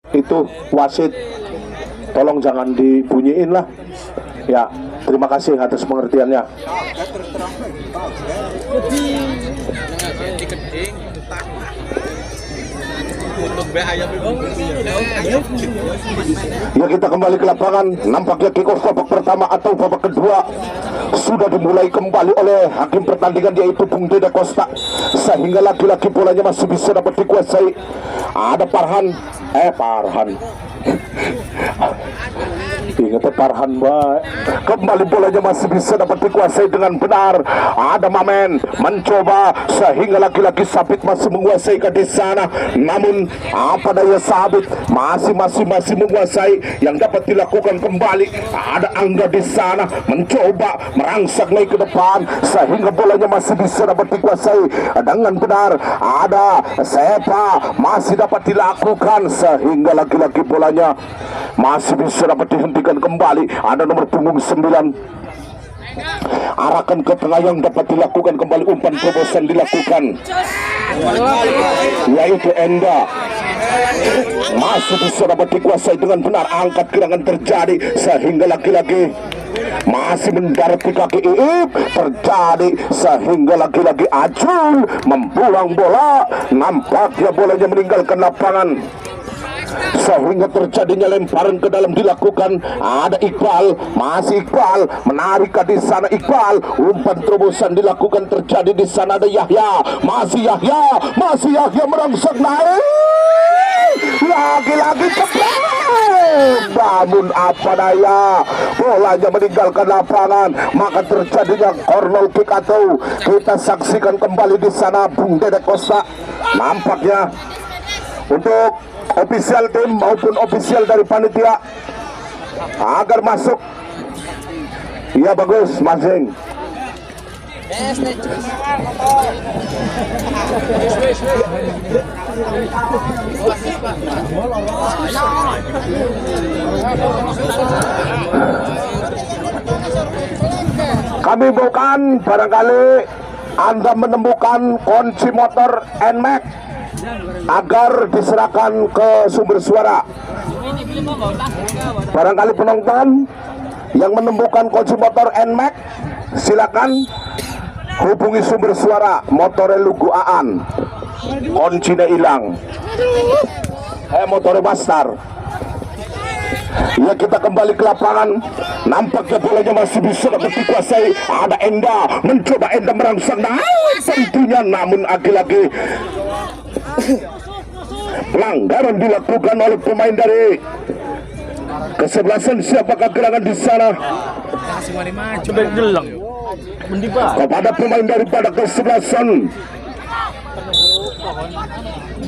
Itu wasit, tolong jangan dibunyiin lah ya. Terima kasih atas pengertiannya. Ya, kita kembali ke lapangan. Nampaknya kick off babak pertama atau babak kedua sudah dimulai kembali oleh hakim pertandingan, yaitu Bung Dede Costa, sehingga lagi-lagi bolanya masih bisa dapat dikuasai. Ada Farhan ingat Farhan, baik. Kembali bolanya masih bisa dapat dikuasai dengan benar. Ada Mamen mencoba, sehingga lagi-lagi Sabit masih menguasai ke di sana. Namun apa daya Sabit masih menguasai. Yang dapat dilakukan kembali, ada Angga di sana mencoba merangsek naik ke depan, sehingga bolanya masih bisa dapat dikuasai dengan benar. Ada Sepa masih dapat dilakukan, sehingga lagi-lagi bolanya masih bisa dapat dihentikan kembali. Ada nomor punggung 9, arahkan ke tengah, yang dapat dilakukan kembali. Umpan terobosan dilakukan, yaitu Enda masih bisa dapat dikuasai dengan benar. Angkat gerangan terjadi, sehingga lagi-lagi masih mendarat di kaki Iip terjadi, sehingga lagi-lagi Ajul membuang bola. Nampaknya bolanya meninggalkan lapangan, sehingga terjadinya lemparan ke dalam dilakukan. Ada Iqbal, masih Iqbal menarik ke di sana. Iqbal, umpan terobosan dilakukan terjadi di sana. Ada Yahya, masih Yahya merangsek naik, lagi-lagi cepat. Namun apa daya, bolanya meninggalkan lapangan, maka terjadinya corner kick, atau kita saksikan kembali di sana Bung Dede Costa. Nampaknya untuk official tim maupun official dari panitia agar masuk. Iya, bagus masing. Kami bukan, barangkali Anda menemukan kunci motor NMAX agar diserahkan ke sumber suara. Barangkali penonton yang menemukan kunci motor NMAX, silakan hubungi sumber suara. Motornya luguaan, kuncinya hilang, motornya bastar. Ya, kita kembali ke lapangan. Nampaknya bolanya masih bisa dapat dikuasai. Ada Enda mencoba, Enda merangsang naik tentunya, namun lagi-lagi pelanggaran dilakukan oleh pemain dari kesebelasan. Siapakah gerangan di sana? Kepada pemain daripada kesebelasan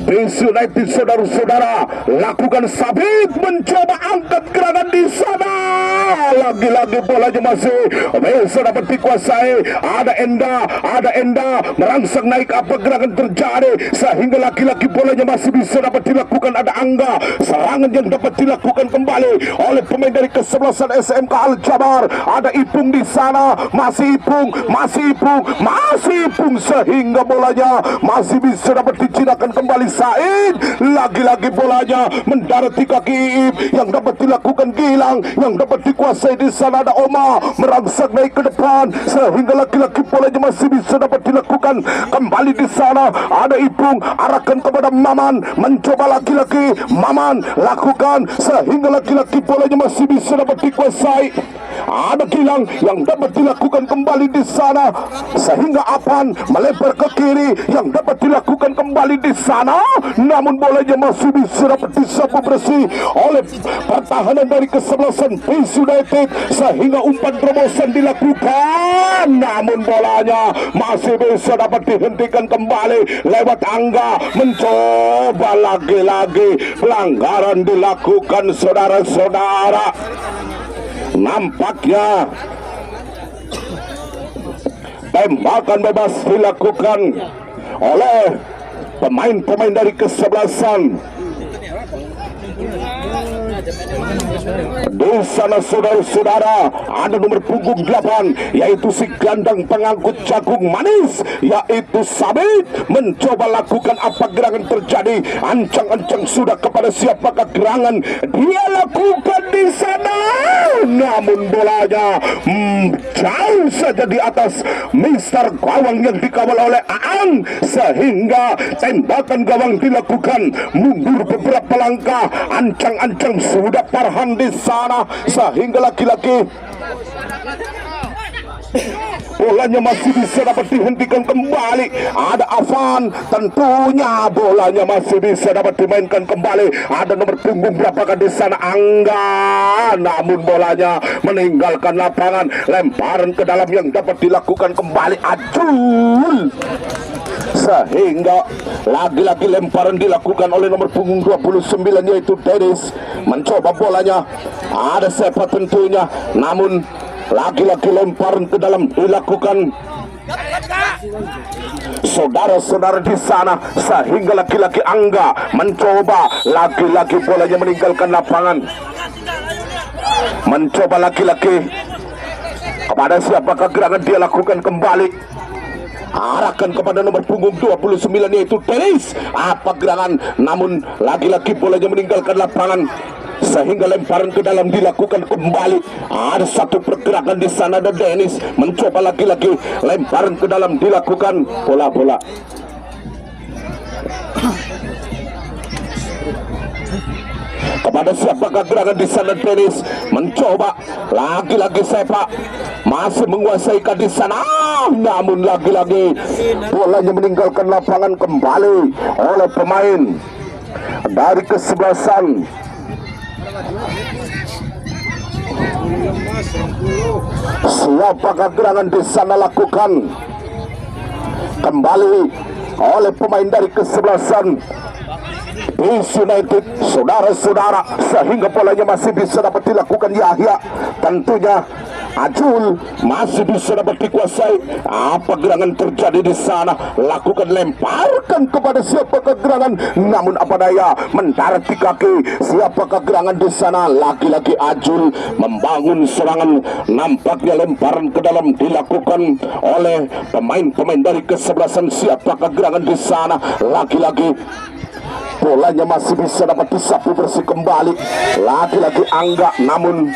BC United, saudara-saudara, lakukan. Sabit mencoba angkat gerangan di sana, lagi-lagi bolanya masih bisa dapat dikuasai. Ada Enda merangsang naik, apa gerangan terjadi, sehingga lagi-lagi bolanya masih bisa dapat dilakukan. Ada Angga, serangan yang dapat dilakukan kembali oleh pemain dari kesebelasan SMK Al Jabar. Ada Ipung di sana, masih Ipung, sehingga bolanya masih bisa dapat dijinakan kembali. Said, lagi-lagi bolanya mendarat di kaki Iip, yang dapat dilakukan Gilang, yang dapat dikuasai di sana. Ada Oma merangsek naik ke depan, sehingga lagi-lagi bolanya masih bisa dapat dilakukan kembali di sana. Ada Ipung, arahkan kepada Maman, mencoba lagi-lagi Maman lakukan, sehingga lagi-lagi bolanya masih bisa dapat dikuasai. Ada Gilang yang dapat dilakukan kembali di sana, sehingga Apan melebar ke kiri, yang dapat dilakukan kembali di sana. namun bolanya masih bisa dapat disapu bersih oleh pertahanan dari kesebelasan PC United sehingga umpan terobosan dilakukan, namun bolanya masih bisa dapat dihentikan kembali lewat Angga. Mencoba lagi-lagi, pelanggaran dilakukan saudara-saudara. Nampaknya tembakan bebas dilakukan oleh pemain-pemain dari kesebelasan. Di sana saudara-saudara ada nomor punggung 8 yaitu si gelandang pengangkut jagung manis yaitu Sabit. Mencoba lakukan apa gerangan terjadi, ancang-ancang sudah kepada siapakah gerangan dia lakukan di sana, namun bolanya jauh saja di atas Mister gawang yang dikawal oleh Aang sehingga tembakan gawang dilakukan mundur beberapa langkah. Ancang-ancang sudah Farhan di sana sehingga laki-laki bolanya masih bisa dapat dihentikan kembali. Ada Afan, tentunya bolanya masih bisa dapat dimainkan kembali. Ada nomor punggung berapakah di sana, Angga, namun bolanya meninggalkan lapangan. Lemparan ke dalam yang dapat dilakukan kembali Ajul, sehingga lagi-lagi lemparan dilakukan oleh nomor punggung 29 yaitu Dennis. Mencoba bolanya, ada Sepa tentunya, namun lagi-lagi lemparan ke dalam dilakukan saudara-saudara di sana sehingga laki-laki Angga mencoba lagi-lagi bolanya meninggalkan lapangan. Mencoba laki-laki kepada siapakah gerangan dia lakukan kembali, arahkan kepada nomor punggung 29 yaitu Dennis. Apa gerangan, namun lagi-lagi bolanya meninggalkan lapangan sehingga lemparan ke dalam dilakukan kembali. Ada satu pergerakan di sana, ada Dennis mencoba lagi-lagi lemparan ke dalam dilakukan bola-bola. Kepada siapakah gerangan di sana, Dennis mencoba lagi-lagi Sepa masih menguasai di sana, namun lagi-lagi bolanya meninggalkan lapangan kembali oleh pemain dari kesebelasan. Siapakah gerangan di sana lakukan kembali oleh pemain dari kesebelasan DC United, saudara-saudara, sehingga bolanya masih bisa dapat dilakukan Yahya. Tentunya Ajul masih bisa dapat dikuasai. Apa gerangan terjadi di sana, lakukan lemparkan kepada siapakah gerangan, namun apa daya mendarat di kaki siapakah gerangan di sana. Lagi-lagi Ajul membangun serangan, nampaknya lemparan ke dalam dilakukan oleh pemain-pemain dari kesebelasan siapakah gerangan di sana. Lagi-lagi bolanya masih bisa dapat disapu bersih kembali. Lagi-lagi Angga, namun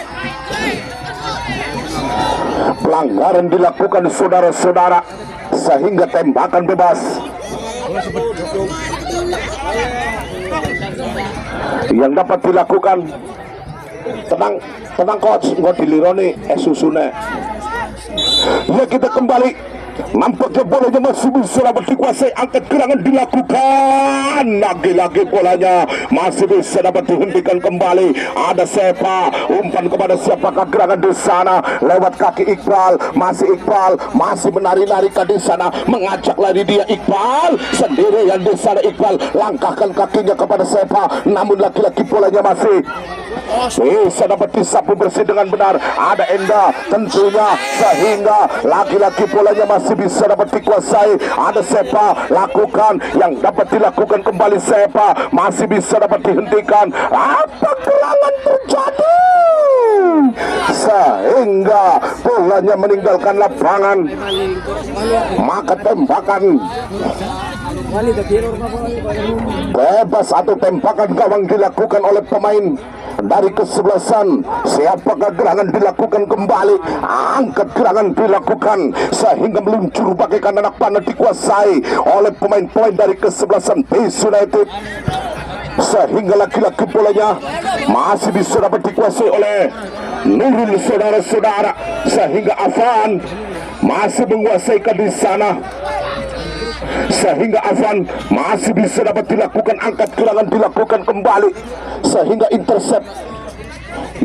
pelanggaran dilakukan saudara-saudara sehingga tembakan bebas yang dapat dilakukan. Tenang coach, nggak dilironi susune. Ya, kita kembali. Nampaknya bolanya masih bisa dapat dikuasai, angkat gerangan dilakukan. Lagi-lagi bolanya masih bisa dapat dihentikan kembali. Ada Sepa, umpan kepada siapakah gerangan di sana lewat kaki Iqbal. Iqbal masih menari-nari di sana, mengajak lari dia Iqbal sendirian di sana. Iqbal langkahkan kakinya kepada Sepa, namun lagi-lagi bolanya masih bisa dapat disapu bersih dengan benar. Ada Enda tentunya, sehingga lagi-lagi bolanya masih bisa dapat dikuasai. Ada Sepa lakukan yang dapat dilakukan kembali. Sepa masih bisa dapat dihentikan. Apa gerangan terjadi sehingga bolanya meninggalkan lapangan, maka tembakan bebas atau tembakan gawang dilakukan oleh pemain dari kesebelasan. Siapakah gerangan dilakukan kembali, angkat gerangan dilakukan sehingga meluncur bagaikan anak panah dikuasai oleh pemain-pemain dari kesebelasan PC United, sehingga laki-laki bolanya masih bisa dapat dikuasai oleh Nurul, saudara-saudara, sehingga Afan masih menguasai di sana. sehingga Afan masih bisa dapat dilakukan, angkat gerangan dilakukan kembali sehingga intercept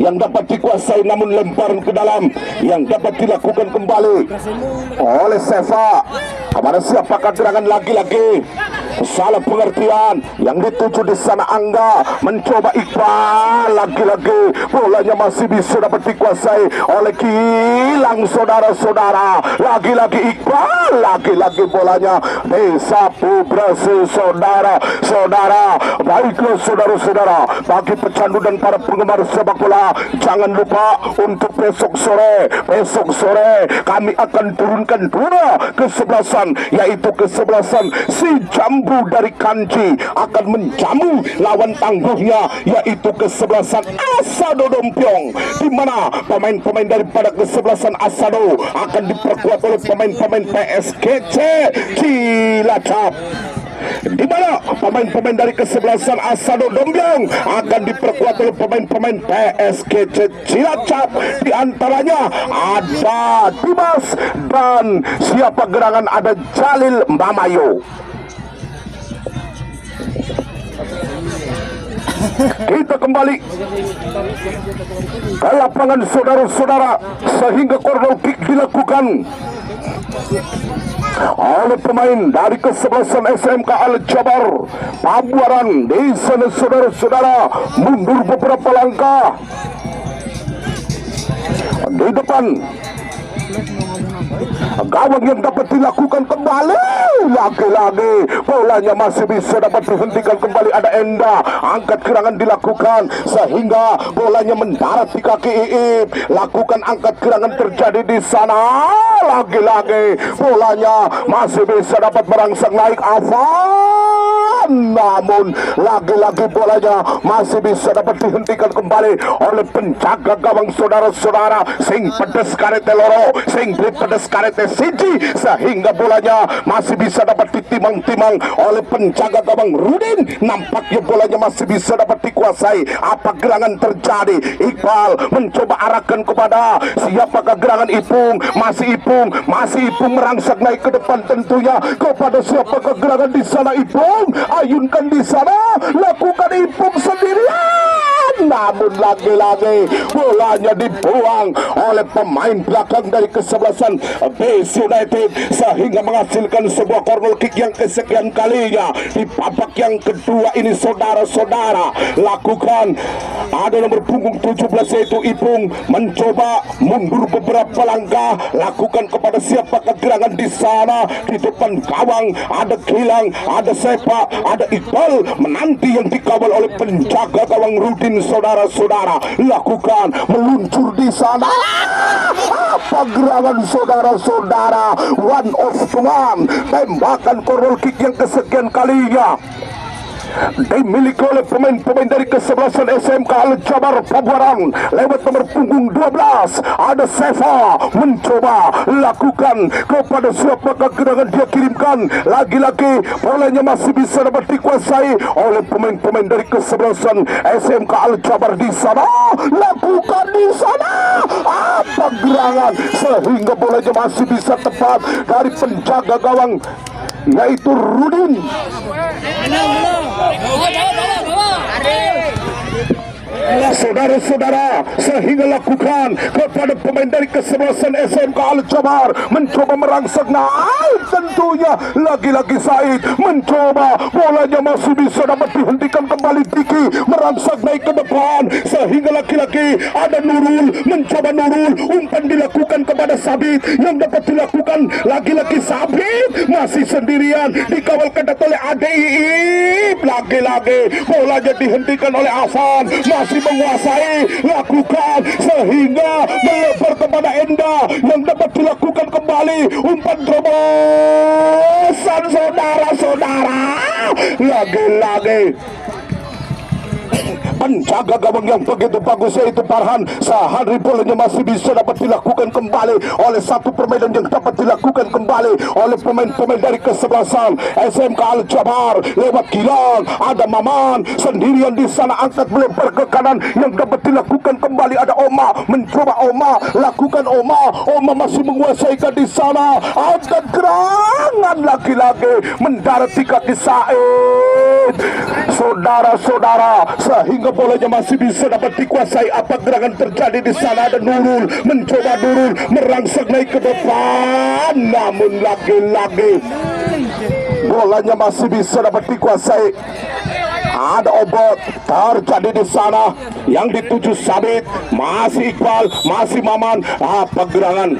yang dapat dikuasai, namun lemparan ke dalam yang dapat dilakukan kembali oleh Seva. Kepada siapakah gerangan lagi-lagi? Salah pengertian yang dituju di sana. Angga mencoba Iqbal, lagi-lagi bolanya masih bisa dapat dikuasai oleh Gilang, saudara-saudara. Lagi-lagi Iqbal, lagi-lagi bolanya disapu berhasil, saudara-saudara. Baiklah saudara-saudara, bagi pecandu dan para penggemar sepak bola, jangan lupa untuk besok sore kami akan turunkan dua kesebelasan, yaitu kesebelasan si Jambu dari Kanci akan menjamu lawan tangguhnya, yaitu kesebelasan Asado Dompiong, di mana pemain-pemain daripada kesebelasan Asado akan diperkuat oleh pemain-pemain PSGC Cilacap, di mana pemain-pemain dari kesebelasan Asado Dompiong akan diperkuat oleh pemain-pemain PSGC Cilacap. Di antaranya ada Dimas dan siapa gerangan, ada Jalil Mbamayo. Kita kembali ke lapangan saudara-saudara, sehingga corner kick dilakukan oleh pemain dari kesebelasan SMK Al Jabar Pabuaran. Di sana saudara-saudara mundur beberapa langkah di depan gawang yang dapat dilakukan kembali, lagi-lagi bolanya masih bisa dapat dihentikan kembali. Ada Enda, angkat gerangan dilakukan sehingga bolanya mendarat di kaki Iip, lakukan angkat gerangan terjadi di sana. Lagi-lagi bolanya masih bisa dapat merangsang naik Afan, namun lagi-lagi bolanya masih bisa dapat dihentikan kembali oleh penjaga gawang saudara-saudara. Sing pedes karete loro, sing pedes karete siji, sehingga bolanya masih bisa dapat ditimang-timang oleh penjaga gawang Rudin. Nampaknya bolanya masih bisa dapat dikuasai. Apa gerangan terjadi? Iqbal mencoba arahkan kepada siapakah gerangan Ipung, masih Ipung merangsek naik ke depan, tentunya kepada siapakah gerangan di sana. Ipung ayunkan di sana, lakukan Ipung sendirian, namun lagi-lagi bolanya dibuang oleh pemain belakang dari kesebelasan BC United, sehingga menghasilkan sebuah corner kick yang kesekian kalinya di babak yang kedua ini. Saudara-saudara, lakukan, ada nomor punggung 17 yaitu Ipung mencoba mundur beberapa langkah, lakukan kepada siapakah gerangan di sana. Di depan gawang ada Gilang, ada Sepa, ada Iqbal menanti yang dikawal oleh penjaga gawang Rudin. Saudara-saudara, lakukan meluncur di sana. Apa gerangan saudara-saudara? One of one, tembakan corner kick yang kesekian kalinya dimiliki oleh pemain-pemain dari kesebelasan SMK Al Jabar Pabuaran. Lewat nomor punggung 12 ada Seva mencoba lakukan kepada siapakah gerangan dia kirimkan. Lagi-lagi bolanya masih bisa dapat dikuasai oleh pemain-pemain dari kesebelasan SMK Al Jabar. Di sana lakukan, di sana apa gerangan sehingga bolanya masih bisa tepat dari penjaga gawang yaitu Rudin. Saudara-saudara, sehingga lakukan kepada pemain dari kesebelasan SMK Al Jabar mencoba merangsek naik, tentunya lagi-lagi Said mencoba, bolanya masih bisa dapat dihentikan kembali. Diki merangsek naik ke depan, sehingga lagi-lagi ada Nurul mencoba, Nurul umpan dilakukan kepada Sabit yang dapat dilakukan. Lagi-lagi Sabit masih sendirian dikawal ketat oleh Adeip. Lagi-lagi bolanya dihentikan oleh Afan, masih menguasai, lakukan sehingga melebar kepada Enda yang dapat dilakukan kembali. Umpan terobosan saudara-saudara, lagi-lagi penjaga gawang yang begitu bagus yaitu Farhan Sahari. Bolanya masih bisa dapat dilakukan kembali oleh satu permainan yang dapat dilakukan kembali oleh pemain-pemain dari kesebelasan SMK Al-Jabar. Lewat Gilang, ada Maman sendirian di sana, angkat melempar ke kanan yang dapat dilakukan kembali. Ada Oma, mencoba Oma, lakukan Oma masih menguasai di sana, angkat gerangan lagi-lagi mendarat di kaki Said. Saudara-saudara, sehingga bolanya masih bisa dapat dikuasai. Apa gerangan terjadi di sana? Ada Nurul, mencoba Nurul merangsek naik ke depan, namun lagi-lagi bolanya masih bisa dapat dikuasai. Ada Obot terjadi di sana yang dituju Sabit, masih Iqbal, masih Maman. Apa gerangan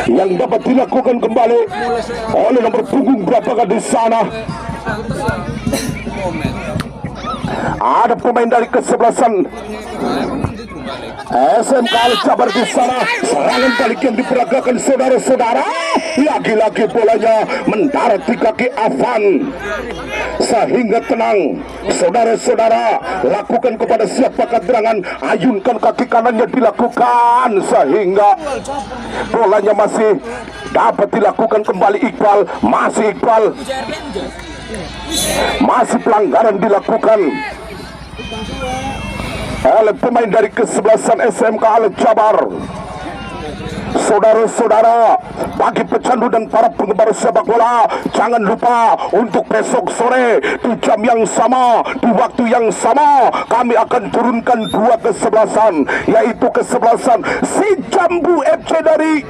yang dapat dilakukan kembali oleh nomor punggung berapakah di sana? Ada pemain dari kesebelasan SMK Al-Jabar di sana. Serangan balik yang diperagakan saudara-saudara. Lagi-lagi bolanya mendarat di kaki Afan. Sehingga tenang saudara-saudara, lakukan kepada siapa gerangan, ayunkan kaki kanannya dilakukan, sehingga bolanya masih dapat dilakukan kembali. Iqbal, masih Iqbal, masih pelanggaran dilakukan oleh pemain dari kesebelasan SMK Al-Jabar. Saudara-saudara, bagi pecandu dan para penggemar sepak bola, jangan lupa untuk besok sore di jam yang sama, di waktu yang sama, kami akan turunkan dua kesebelasan, yaitu kesebelasan si Jambu FC dari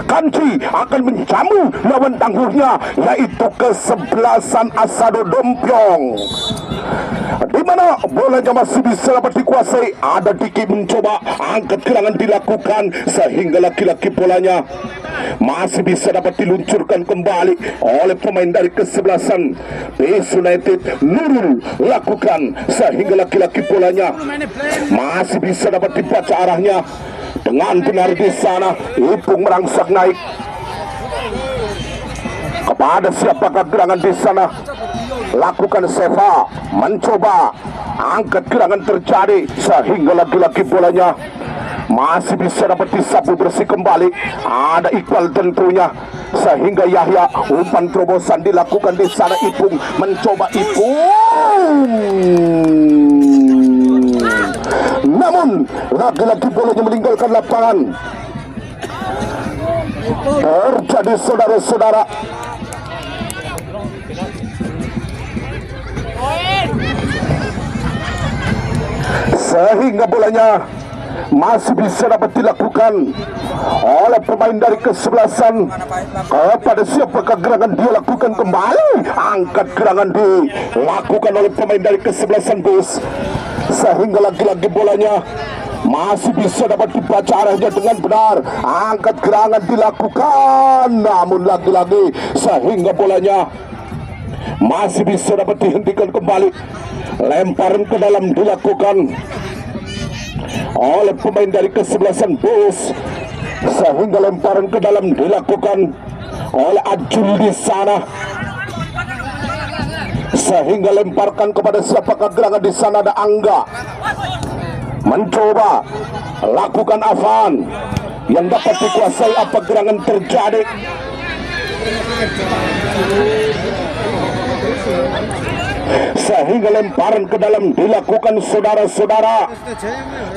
Kanci akan menjamu lawan tangguhnya, yaitu kesebelasan Asado Dompiong, di mana bolanya masih bisa dapat dikuasai. Ada Diki mencoba angkat gerangan dilakukan, sehingga laki-laki bolanya masih bisa dapat diluncurkan kembali oleh pemain dari kesebelasan PS United. Nurul lakukan, sehingga laki-laki bolanya masih bisa dapat dibaca arahnya dengan benar di sana. Ipung merangsek naik kepada siapakah gerangan di sana. Lakukan Seva, mencoba angkat gerangan terjadi, sehingga lagi-lagi bolanya masih bisa dapat disapu bersih kembali. Ada Iqbal tentunya, sehingga Yahya, umpan terobosan dilakukan di sana. Ipung mencoba, namun lagi-lagi bolanya meninggalkan lapangan. Terjadi saudara-saudara, sehingga bolanya masih bisa dapat dilakukan oleh pemain dari kesebelasan. Kepada siapakah gerangan dia lakukan kembali, angkat gerangan dilakukan oleh pemain dari kesebelasan Bus, sehingga lagi-lagi bolanya masih bisa dapat dibaca arahnya dengan benar. Angkat gerangan dilakukan, namun lagi-lagi sehingga bolanya masih bisa dapat dihentikan kembali. Lemparan ke dalam dilakukan oleh pemain dari kesebelasan Bus, sehingga lemparan ke dalam dilakukan oleh Ajul di sana, sehingga lemparkan kepada siapakah gerangan di sana. Ada Angga mencoba lakukan Afan yang dapat dikuasai. Apa gerangan terjadi? Sehingga lemparan ke dalam dilakukan saudara-saudara.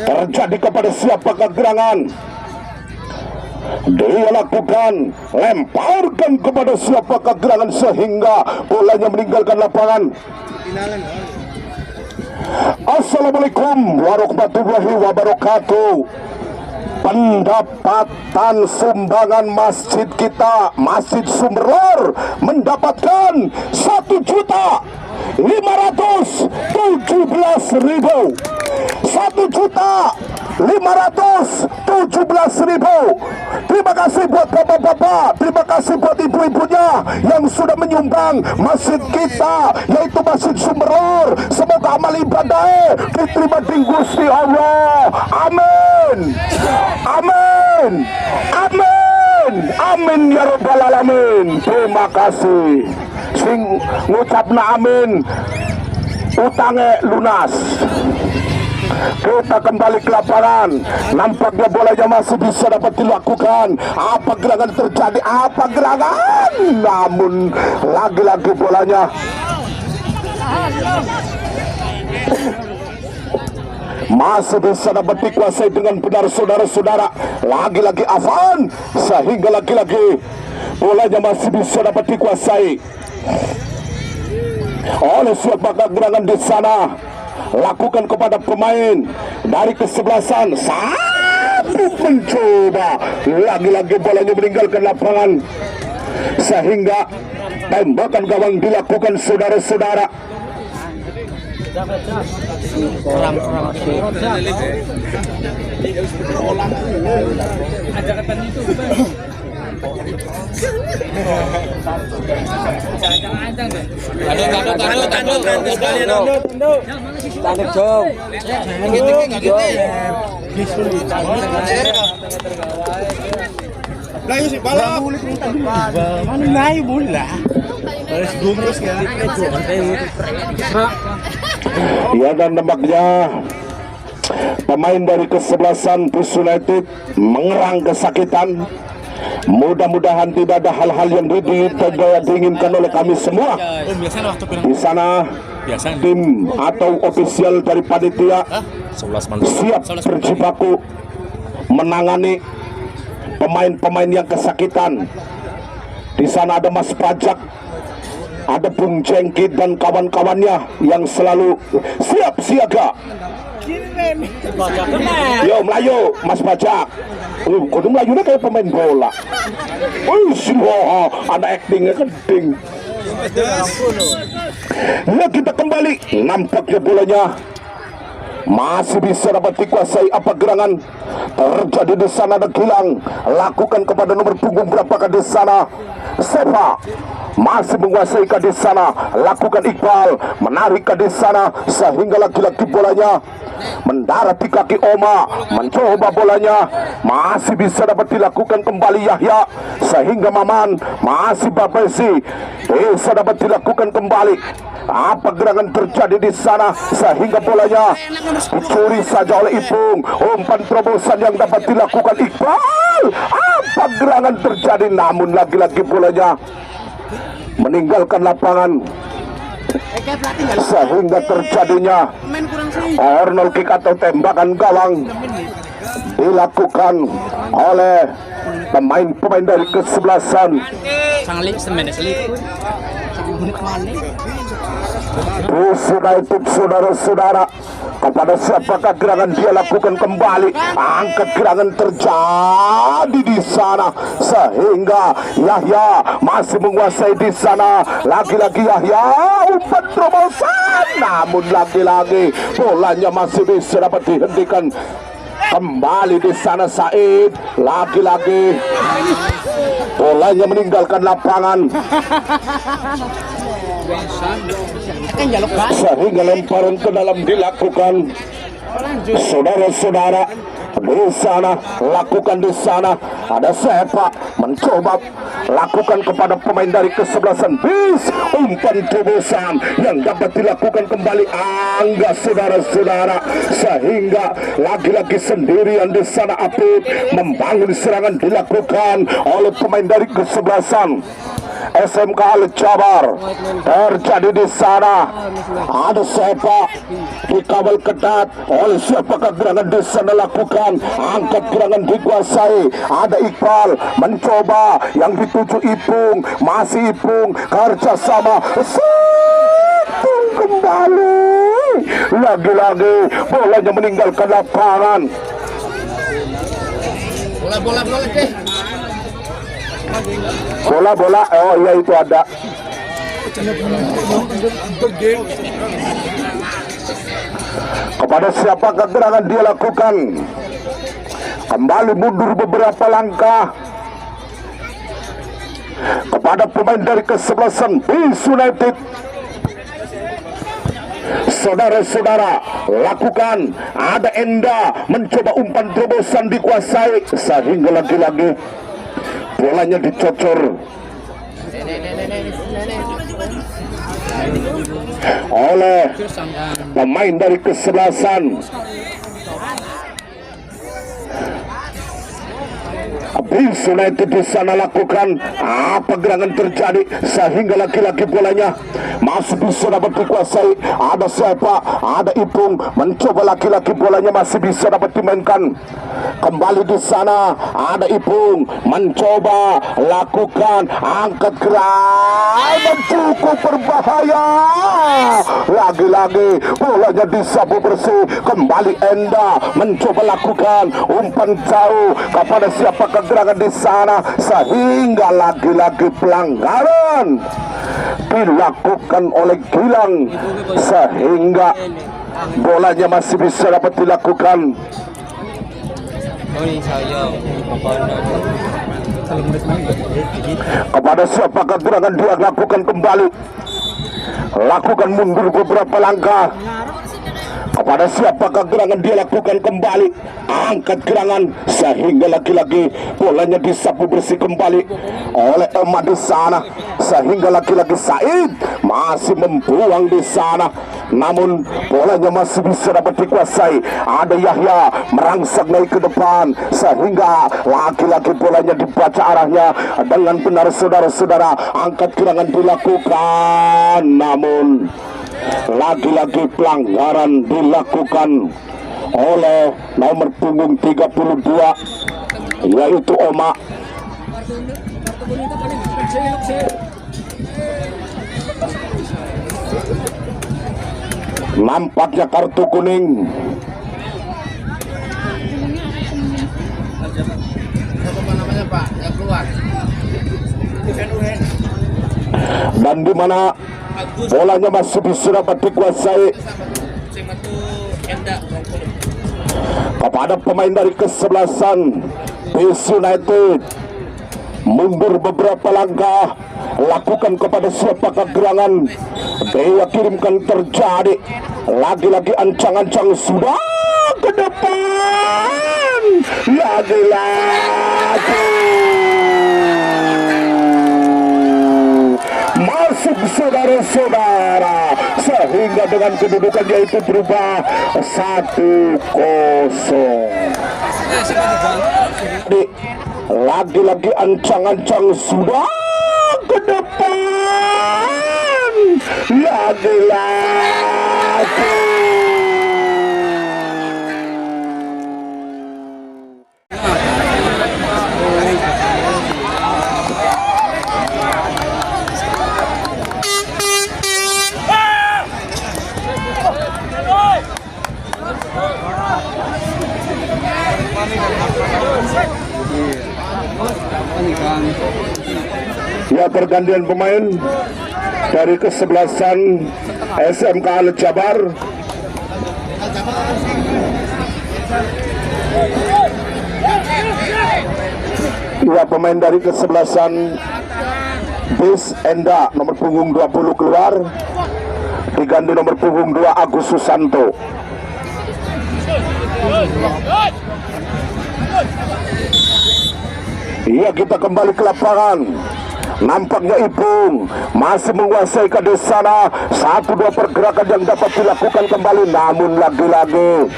Terjadi kepada siapakah gerangan? Dia lakukan, lemparkan kepada siapakah gerangan, sehingga bolanya meninggalkan lapangan. Assalamualaikum warahmatullahi wabarakatuh. Pendapatan sumbangan masjid kita, Masjid Sumberlor, mendapatkan 1.517.000. 1.517.000. Terima kasih buat bapak-bapak, terima kasih buat ibu-ibunya yang sudah menyumbang masjid kita, yaitu Masjid Sumberlor. Semoga amal ibadah diterima di Gusti Allah. Amin. Amin. Amin. amin ya rabbal alamin. Terima kasih. Sing ngucapna amin, utange lunas. Kita kembali ke lapangan. Nampaknya bolanya masih bisa dapat dilakukan. Apa gerangan terjadi? Apa gerangan? Namun lagi-lagi bolanya masih bisa dapat dikuasai dengan benar, saudara-saudara. Lagi-lagi Afan, sehingga lagi-lagi bolanya masih bisa dapat dikuasai oleh siapa gerangan di sana. Lakukan kepada pemain dari kesebelasan. Satu mencoba, lagi-lagi bolanya meninggalkan lapangan, sehingga tembakan gawang dilakukan, saudara-saudara. Ya, dan nampaknya pemain dari kesebelasan Bus United mengerang kesakitan. Mudah-mudahan tidak ada hal-hal yang diinginkan oleh kami semua. Di sana tim atau ofisial dari panitia siap berjibaku menangani pemain-pemain yang kesakitan. Di sana ada Mas Pajak, ada Bung Jengki dan kawan-kawannya yang selalu siap siaga. Yo Melayu, Mas Pajak. Kudu Melayunya kayak pemain bola. Ada actingnya keding. Ya, kita kembali. Nampaknya bolanya masih bisa dapat dikuasai. Apa gerangan terjadi di sana? Ada Gilang, lakukan kepada nomor punggung berapakah di sana? Sepa masih menguasai di sana. Lakukan Iqbal, menarik di sana, sehingga lagi-lagi bolanya mendarat di kaki Oma. Mencoba bolanya, masih bisa dapat dilakukan kembali Yahya, sehingga Maman masih Babesi, bisa dapat dilakukan kembali. Apa gerangan terjadi di sana, sehingga bolanya dicuri saja oleh Ipung. Umpan terobosan yang dapat dilakukan Iqbal. Apa gerangan terjadi, namun lagi-lagi bolanya meninggalkan lapangan, sehingga terjadinya corner kick atau tembakan gawang dilakukan oleh pemain-pemain dari kesebelasan Bus United, saudara-saudara. Kepada siapakah gerangan dia lakukan kembali? Angkat gerangan terjadi di sana, sehingga Yahya masih menguasai di sana. Lagi-lagi Yahya, umpan terobosan, namun lagi-lagi bolanya masih bisa dapat dihentikan kembali di sana. Said lagi-lagi bolanya meninggalkan lapangan, sehingga lemparan ke dalam dilakukan, saudara-saudara. Di sana, lakukan di sana. Ada Sepa mencoba lakukan kepada pemain dari kesebelasan Bis. Umpan terobosan yang dapat dilakukan kembali Angga, saudara-saudara, sehingga lagi-lagi sendirian di sana Apip. Membangun serangan dilakukan oleh pemain dari kesebelasan SMK Al-Jabar. Terjadi di sana, ada Sepa dikawal ketat oleh siapakah gerangan di sana lakukan. Angkat gerangan dikuasai. Ada Iqbal mencoba yang dituju Ipung, masih Ipung kerjasama. Satu kembali, lagi-lagi bolanya meninggalkan lapangan. Bola, oh iya itu ada. Kepada siapakah gerangan dia lakukan? Kembali mundur beberapa langkah kepada pemain dari kesebelasan Bus United. Saudara-saudara, lakukan. Ada Enda mencoba umpan terobosan dikuasai, sehingga lagi-lagi bolanya dicocor oleh pemain dari kesebelasan Abis United di sana lakukan apa gerangan terjadi sehingga laki-laki bolanya masih bisa dapat dikuasai. Ada siapa? Ada Ipung mencoba laki-laki bolanya masih bisa dapat dimainkan. Kembali di sana ada Ipung mencoba lakukan angkat gerak dan cukup berbahaya. Lagi-lagi bolanya disapu bersih. Kembali Enda mencoba lakukan umpan jauh kepada siapa gerangan di sana sehingga lagi-lagi pelanggaran dilakukan oleh Gilang sehingga bolanya masih bisa dapat dilakukan. Kepada siapa gerangan dia lakukan kembali, lakukan mundur beberapa langkah. Kepada siapakah gerangan dia lakukan kembali, angkat gerangan sehingga laki-laki bolanya disapu bersih kembali oleh Emak di sana sehingga laki-laki Said masih membuang di sana, namun bolanya masih bisa dapat dikuasai. Ada Yahya merangsek naik ke depan sehingga laki-laki bolanya dibaca arahnya dengan benar. Saudara-saudara, angkat gerangan dilakukan, namun lagi-lagi pelanggaran dilakukan oleh nomor punggung 32 yaitu Oma. Nampaknya kartu kuning. Dan di mana bolanya masih bisa dapat dikuasai kepada pemain dari kesebelasan BS United. Mundur beberapa langkah, lakukan kepada siapakah gerangan dia kirimkan terjadi. Lagi-lagi ancang-ancang sudah ke depan, lagi-lagi masuk saudara-saudara sehingga dengan kedudukannya itu berubah 1-0. Lagi-lagi ancang-ancang sudah ke depan, lagi-lagi ya pergantian pemain dari kesebelasan SMK Al Jabar. Ya, pemain dari kesebelasan BIS Enda nomor punggung 20 keluar, diganti nomor punggung 2 Agus Susanto. Iya, kita kembali ke lapangan. Nampaknya Ipung masih menguasai ke di sana. 1-2 pergerakan yang dapat dilakukan kembali, namun lagi-lagi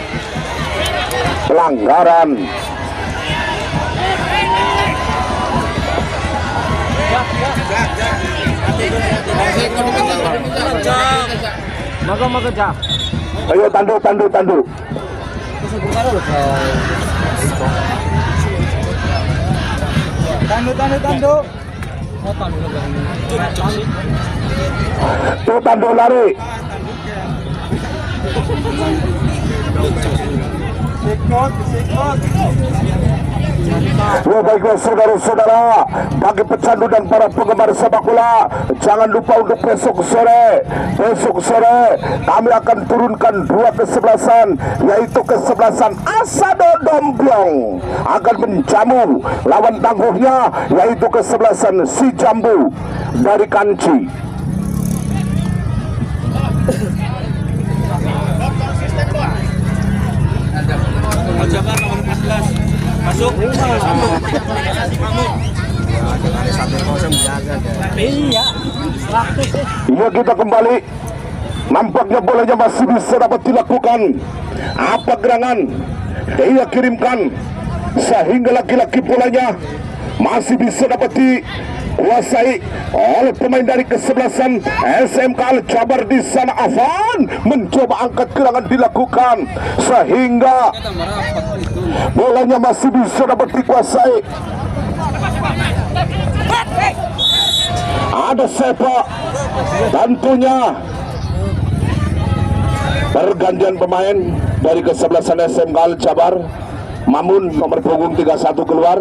pelanggaran. Ayo tandu. Tuh tandu lari. Ya, baiklah saudara-saudara, bagi pecandu dan para penggemar sepak bola, jangan lupa untuk besok sore kami akan turunkan 2 kesebelasan, yaitu kesebelasan Asado Dombyong akan menjamu lawan tangguhnya, yaitu kesebelasan Si Jambu dari Kanci. Jabar nomor 14 masuk. Ya kita kembali. Nampaknya bolanya masih bisa dapat dilakukan. Apa gerangan? Dia kirimkan sehingga laki-laki bolanya masih bisa dapat dikuasai oleh pemain dari kesebelasan SMK Al Jabar di sana. Afan mencoba angkat gerangan dilakukan sehingga bolanya masih bisa dapat dikuasai. Ada sepak tentunya pergantian pemain dari kesebelasan SMK Al Jabar. Mamun nomor punggung 31 keluar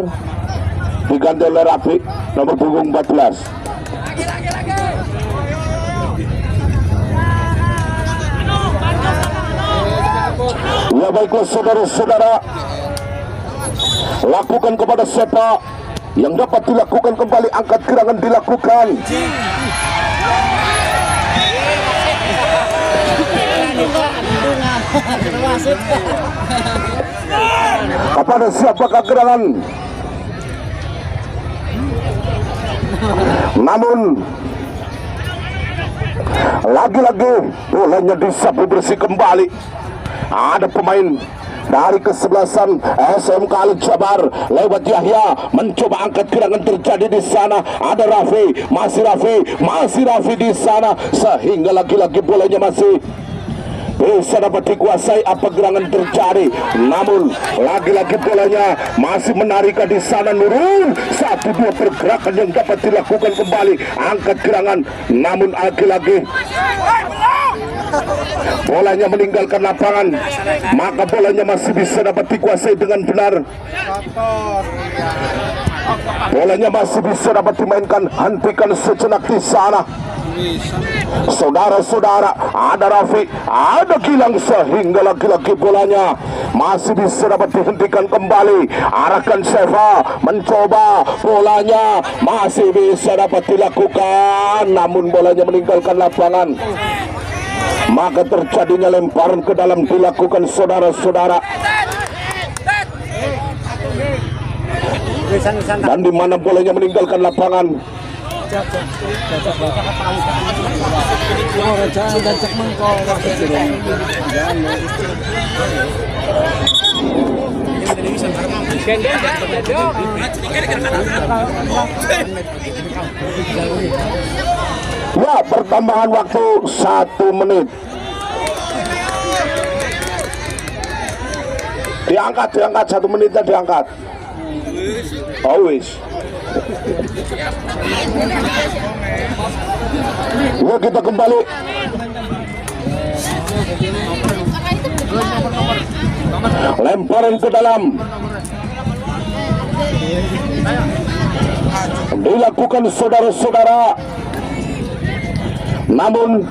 diganti oleh Rafi nomor punggung 14. Ya baiklah saudara-saudara, lakukan kepada sepak yang dapat dilakukan kembali, angkat gerangan dilakukan. Kepada siapakah gerangan? Namun lagi-lagi bolanya disapu bersih kembali. Ada pemain dari kesebelasan SMK Al Jabar lewat Yahya mencoba angkat gerangan, terjadi di sana. Ada Rafi, masih Rafi di sana sehingga lagi-lagi bolanya masih bisa dapat dikuasai. Apa gerangan terjadi? Namun lagi-lagi bolanya masih menarik di sana. Nurul, 1-2 pergerakan yang dapat dilakukan kembali, angkat gerangan. Namun lagi-lagi bolanya meninggalkan lapangan, maka bolanya masih bisa dapat dikuasai dengan benar. Bolanya masih bisa dapat dimainkan, hentikan sejenak di sana. Saudara-saudara, ada Rafi, ada Gilang sehingga lagi-lagi bolanya masih bisa dapat dihentikan kembali. Arahkan Seva, mencoba, bolanya masih bisa dapat dilakukan, namun bolanya meninggalkan lapangan. Maka terjadinya lemparan ke dalam dilakukan saudara-saudara. Dan di mana bolanya meninggalkan lapangan. Ya, pertambahan waktu 1 menit. Diangkat 1 menitnya diangkat. Always. Ya, kita kembali. Lemparan ke dalam dilakukan saudara-saudara. Namun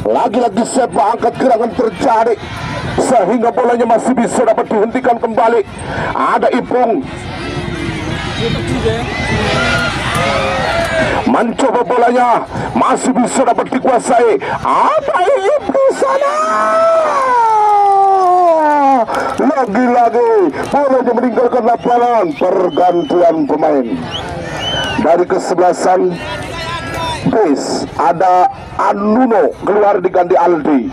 lagi-lagi sepak angkat gerangan terjadi sehingga bolanya masih bisa dapat dihentikan kembali. Ada Ipung mencoba, bolanya masih bisa dapat dikuasai. Ada Ip di sana. Lagi-lagi bolanya meninggalkan lapangan. Pergantian pemain dari kesebelasan base, ada Anuno keluar diganti Aldi.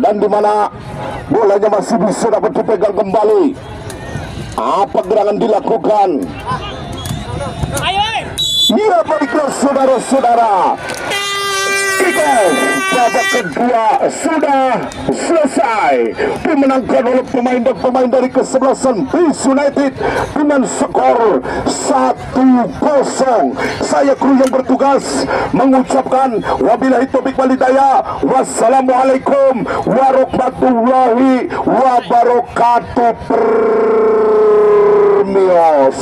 Dan di mana bolanya masih bisa dapat dipegang kembali. Apa gerangan dilakukan? Iya, baiklah saudara-saudara, babak kedua sudah selesai, dimenangkan oleh pemain dari kesebelasan Base United dengan skor 1-0. Saya kru yang bertugas mengucapkan wabillahi taufiq wal hidayah. Wassalamualaikum warahmatullahi wabarakatuh. Permios.